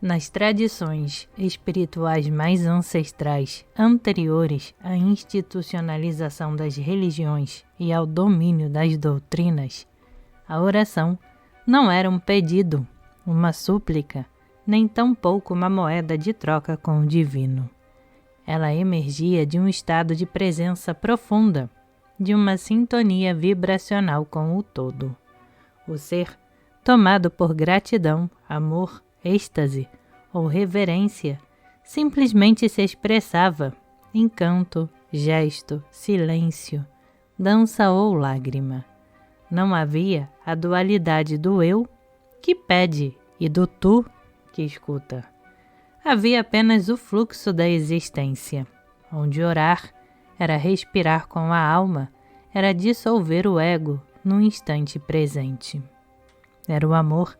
Nas tradições espirituais mais ancestrais, anteriores à institucionalização das religiões e ao domínio das doutrinas, a oração não era um pedido, uma súplica, nem tampouco uma moeda de troca com o divino. Ela emergia de um estado de presença profunda, de uma sintonia vibracional com o todo. O ser, tomado por gratidão, amor, êxtase ou reverência, simplesmente se expressava em canto, gesto, silêncio, dança ou lágrima. Não havia a dualidade do eu, que pede, e do tu, que escuta. Havia apenas o fluxo da existência, onde orar era respirar com a alma, era dissolver o ego no instante presente. Era o amor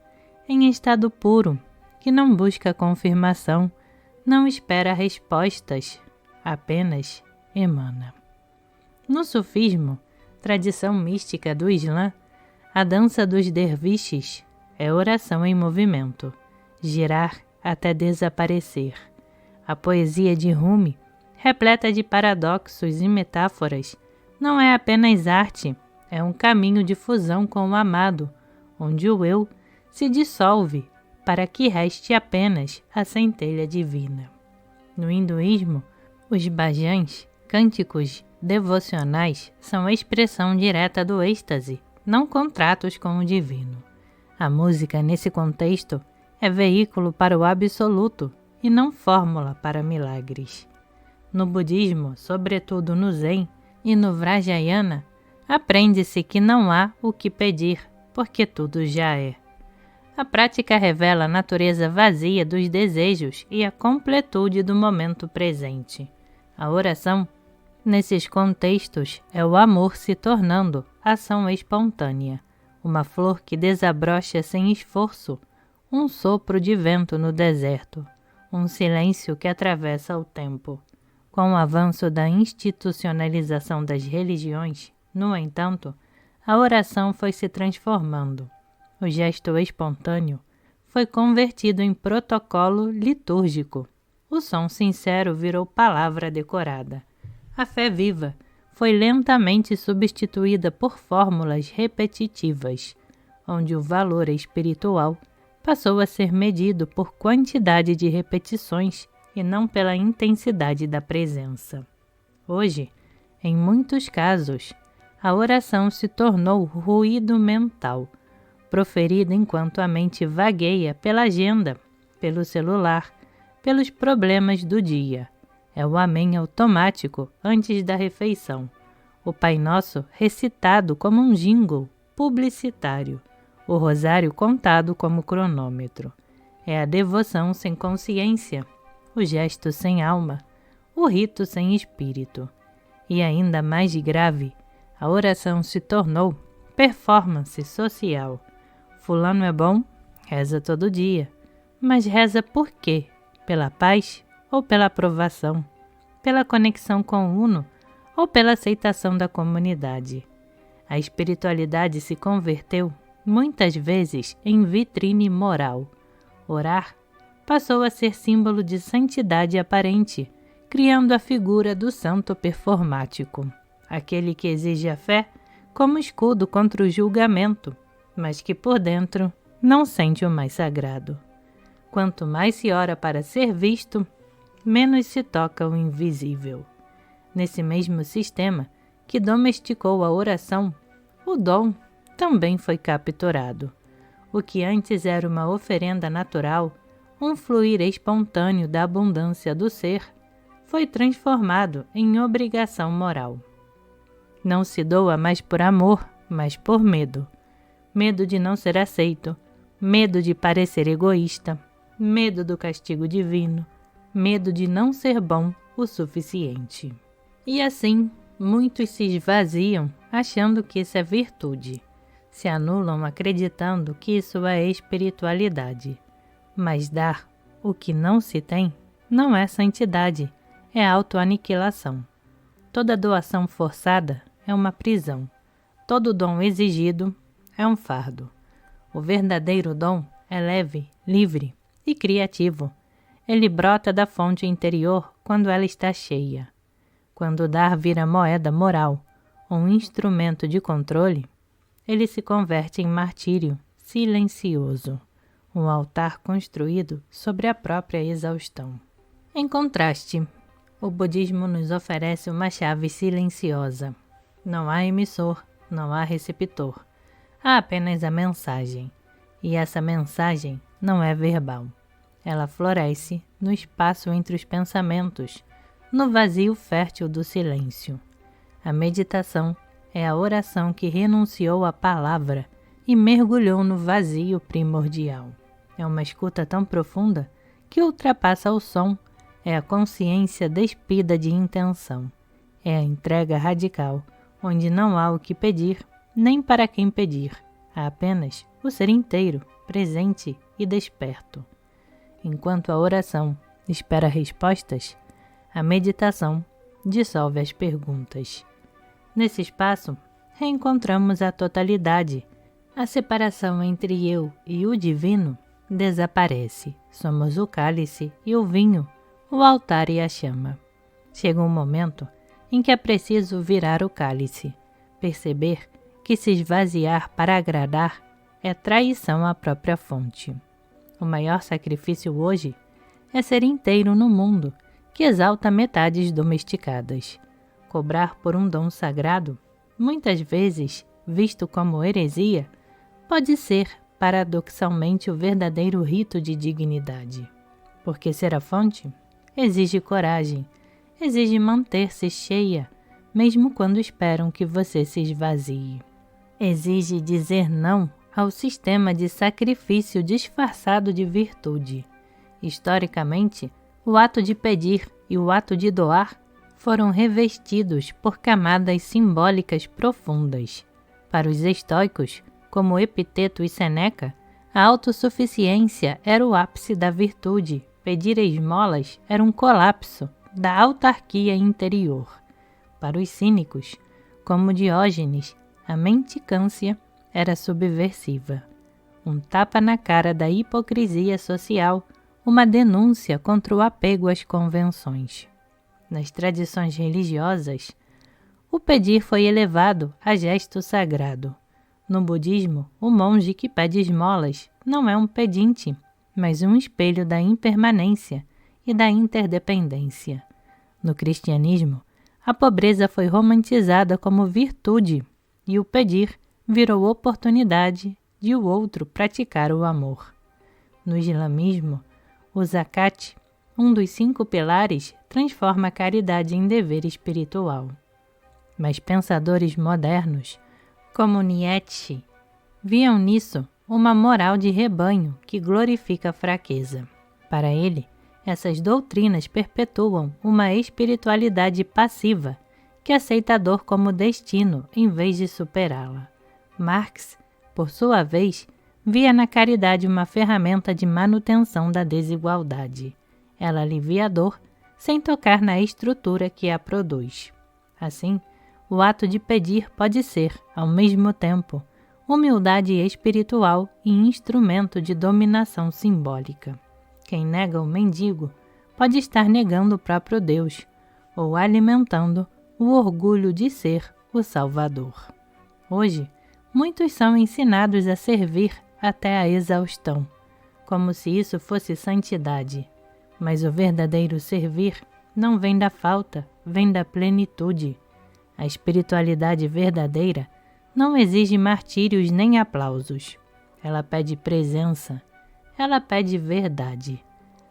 em estado puro, que não busca confirmação, não espera respostas, apenas emana. No sufismo, tradição mística do Islã, a dança dos derviches é oração em movimento, girar até desaparecer. A poesia de Rumi, repleta de paradoxos e metáforas, não é apenas arte, é um caminho de fusão com o amado, onde o eu se dissolve para que reste apenas a centelha divina. No hinduísmo, os bhajans, cânticos devocionais, são a expressão direta do êxtase, não contratos com o divino. A música, nesse contexto, é veículo para o absoluto e não fórmula para milagres. No budismo, sobretudo no Zen e no Vajrayana, aprende-se que não há o que pedir, porque tudo já é. A prática revela a natureza vazia dos desejos e a completude do momento presente. A oração, nesses contextos, é o amor se tornando ação espontânea, uma flor que desabrocha sem esforço, um sopro de vento no deserto, um silêncio que atravessa o tempo. Com o avanço da institucionalização das religiões, no entanto, a oração foi se transformando. O gesto espontâneo foi convertido em protocolo litúrgico. O som sincero virou palavra decorada. A fé viva foi lentamente substituída por fórmulas repetitivas, onde o valor espiritual passou a ser medido por quantidade de repetições e não pela intensidade da presença. Hoje, em muitos casos, a oração se tornou ruído mental, proferida enquanto a mente vagueia pela agenda, pelo celular, pelos problemas do dia. É o amém automático antes da refeição. O Pai Nosso recitado como um jingle publicitário. O rosário contado como cronômetro. É a devoção sem consciência, o gesto sem alma, o rito sem espírito. E ainda mais grave, a oração se tornou performance social. Fulano é bom, reza todo dia. Mas reza por quê? Pela paz ou pela aprovação? Pela conexão com o Uno ou pela aceitação da comunidade? A espiritualidade se converteu, muitas vezes, em vitrine moral. Orar passou a ser símbolo de santidade aparente, criando a figura do santo performático, aquele que exige a fé como escudo contra o julgamento, mas que por dentro não sente o mais sagrado. Quanto mais se ora para ser visto, menos se toca o invisível. Nesse mesmo sistema que domesticou a oração, o dom também foi capturado. O que antes era uma oferenda natural, um fluir espontâneo da abundância do ser, foi transformado em obrigação moral. Não se doa mais por amor, mas por medo. Medo de não ser aceito, medo de parecer egoísta, medo do castigo divino, medo de não ser bom o suficiente. E assim, muitos se esvaziam achando que isso é virtude, se anulam acreditando que isso é espiritualidade. Mas dar o que não se tem não é santidade, é autoaniquilação. Toda doação forçada é uma prisão. Todo dom exigido é um fardo. O verdadeiro dom é leve, livre, e criativo. Ele brota da fonte interior quando ela está cheia. Quando o dar vira moeda moral, um instrumento de controle, ele se converte em martírio silencioso, um altar construído sobre a própria exaustão. Em contraste, o budismo nos oferece uma chave silenciosa. Não há emissor, não há receptor. Há apenas a mensagem. E essa mensagem não é verbal. Ela floresce no espaço entre os pensamentos, no vazio fértil do silêncio. A meditação é a oração que renunciou à palavra e mergulhou no vazio primordial. É uma escuta tão profunda que ultrapassa o som. É a consciência despida de intenção. É a entrega radical, onde não há o que pedir, nem para quem pedir. Há apenas o ser inteiro, presente e desperto. Enquanto a oração espera respostas, a meditação dissolve as perguntas. Nesse espaço, reencontramos a totalidade. A separação entre eu e o divino desaparece. Somos o cálice e o vinho, o altar e a chama. Chega um momento em que é preciso virar o cálice, perceber que se esvaziar para agradar é traição à própria fonte. O maior sacrifício hoje é ser inteiro no mundo que exalta metades domesticadas. Cobrar por um dom sagrado, muitas vezes visto como heresia, pode ser paradoxalmente o verdadeiro rito de dignidade. Porque ser a fonte exige coragem, exige manter-se cheia, mesmo quando esperam que você se esvazie. Exige dizer não ao sistema de sacrifício disfarçado de virtude. Historicamente, o ato de pedir e o ato de doar foram revestidos por camadas simbólicas profundas. Para os estoicos, como Epiteto e Sêneca, a autossuficiência era o ápice da virtude. Pedir esmolas era um colapso da autarquia interior. Para os cínicos, como Diógenes, a mendicância era subversiva. Um tapa na cara da hipocrisia social, uma denúncia contra o apego às convenções. Nas tradições religiosas, o pedir foi elevado a gesto sagrado. No budismo, o monge que pede esmolas não é um pedinte, mas um espelho da impermanência e da interdependência. No cristianismo, a pobreza foi romantizada como virtude e o pedir virou oportunidade de o outro praticar o amor. No islamismo, o zakat, um dos 5 pilares, transforma a caridade em dever espiritual. Mas pensadores modernos, como Nietzsche, viam nisso uma moral de rebanho que glorifica a fraqueza. Para ele, essas doutrinas perpetuam uma espiritualidade passiva que aceita a dor como destino em vez de superá-la. Marx, por sua vez, via na caridade uma ferramenta de manutenção da desigualdade. Ela alivia a dor sem tocar na estrutura que a produz. Assim, o ato de pedir pode ser, ao mesmo tempo, humildade espiritual e instrumento de dominação simbólica. Quem nega o mendigo pode estar negando o próprio Deus ou alimentando o orgulho de ser o Salvador. Hoje, muitos são ensinados a servir até a exaustão, como se isso fosse santidade. Mas o verdadeiro servir não vem da falta, vem da plenitude. A espiritualidade verdadeira não exige martírios nem aplausos. Ela pede presença. Ela pede verdade.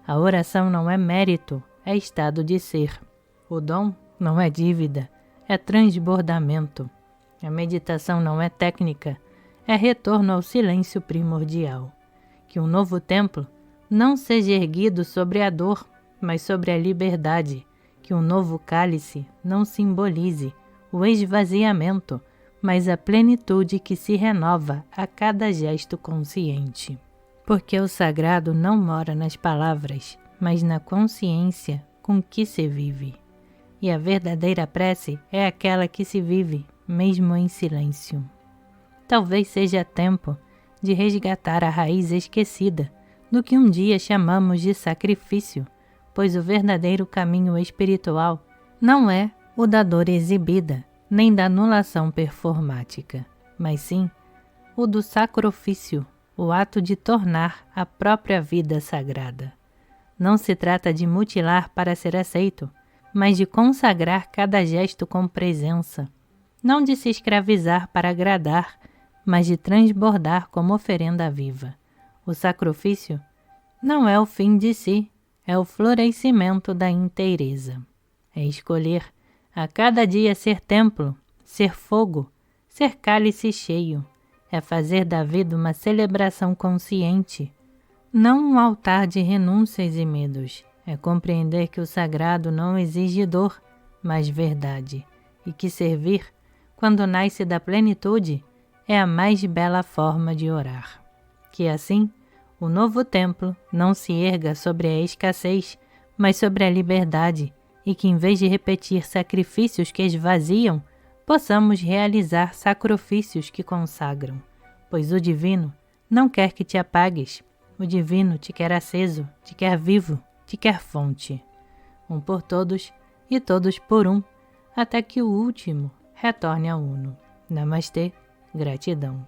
A oração não é mérito, é estado de ser. O dom não é dívida, é transbordamento. A meditação não é técnica, é retorno ao silêncio primordial. Que um novo templo não seja erguido sobre a dor, mas sobre a liberdade. Que um novo cálice não simbolize o esvaziamento, mas a plenitude que se renova a cada gesto consciente. Porque o sagrado não mora nas palavras, mas na consciência com que se vive. E a verdadeira prece é aquela que se vive, mesmo em silêncio. Talvez seja tempo de resgatar a raiz esquecida do que um dia chamamos de sacrifício, pois o verdadeiro caminho espiritual não é o da dor exibida, nem da anulação performática, mas sim o do sacrifício, o ato de tornar a própria vida sagrada. Não se trata de mutilar para ser aceito, mas de consagrar cada gesto com presença, não de se escravizar para agradar, mas de transbordar como oferenda viva. O sacrifício não é o fim de si, é o florescimento da inteireza. É escolher a cada dia ser templo, ser fogo, ser cálice cheio. É fazer da vida uma celebração consciente, não um altar de renúncias e medos. É compreender que o sagrado não exige dor, mas verdade, e que servir, quando nasce da plenitude, é a mais bela forma de orar. Que assim, o novo templo não se erga sobre a escassez, mas sobre a liberdade, e que em vez de repetir sacrifícios que esvaziam, possamos realizar sacrifícios que consagram, pois o divino não quer que te apagues, o divino te quer aceso, te quer vivo, te quer fonte. Um por todos e todos por um, até que o último retorne ao uno. Namastê, gratidão.